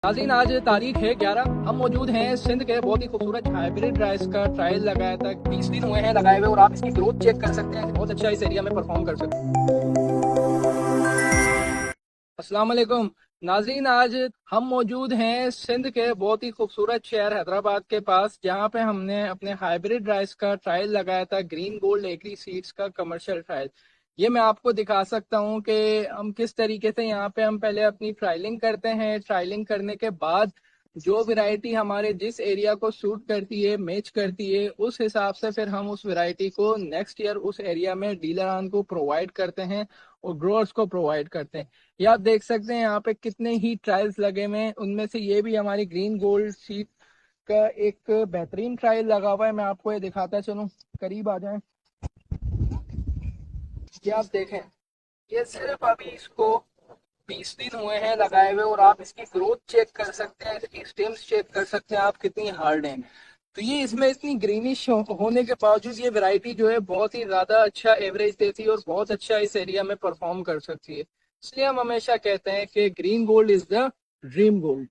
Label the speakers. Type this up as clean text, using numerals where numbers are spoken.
Speaker 1: नाज़रीन, आज तारीख है 11। हम मौजूद हैं सिंध के बहुत ही खूबसूरत हाइब्रिड राइस का ट्रायल लगाया था। 20 दिन हुए हैं लगाए हुए और आप इसकी ग्रोथ चेक कर सकते हैं। बहुत अच्छा इस एरिया में परफॉर्म कर सकते हैं। अस्सलाम वालेकुम नाज़रीन, आज हम मौजूद हैं सिंध के बहुत ही खूबसूरत शहर हैदराबाद के पास, जहां पे हमने अपने हाइब्रिड राइस का ट्रायल लगाया था। ग्रीन गोल्ड एग्री सीड्स का कमर्शियल ट्रायल। ये मैं आपको दिखा सकता हूं कि हम किस तरीके से यहाँ पे हम पहले अपनी ट्रायलिंग करते हैं। ट्रायलिंग करने के बाद जो वैरायटी हमारे जिस एरिया को सूट करती है, मैच करती है, उस हिसाब से फिर हम उस वैरायटी को नेक्स्ट ईयर उस एरिया में डीलरान को प्रोवाइड करते हैं और ग्रोअर्स को प्रोवाइड करते हैं। ये आप देख सकते हैं यहाँ पे कितने ही ट्रायल्स लगे हुए हैं। उनमें से ये भी हमारी ग्रीन गोल्ड सीड का एक बेहतरीन ट्रायल लगा हुआ है। मैं आपको ये दिखाता चलूं, करीब आ जाएं। ये आप देखें, ये सिर्फ अभी इसको 20 दिन हुए हैं लगाए हुए और आप इसकी ग्रोथ चेक कर सकते हैं, इसकी स्टेम्स चेक कर सकते हैं आप कितनी हार्ड हैं। तो ये इसमें इतनी ग्रीनिश होने के बावजूद ये वैरायटी जो है बहुत ही ज्यादा अच्छा एवरेज देती है और बहुत अच्छा इस एरिया में परफॉर्म कर सकती है। इसलिए हम हमेशा कहते हैं कि green gold is the dream gold.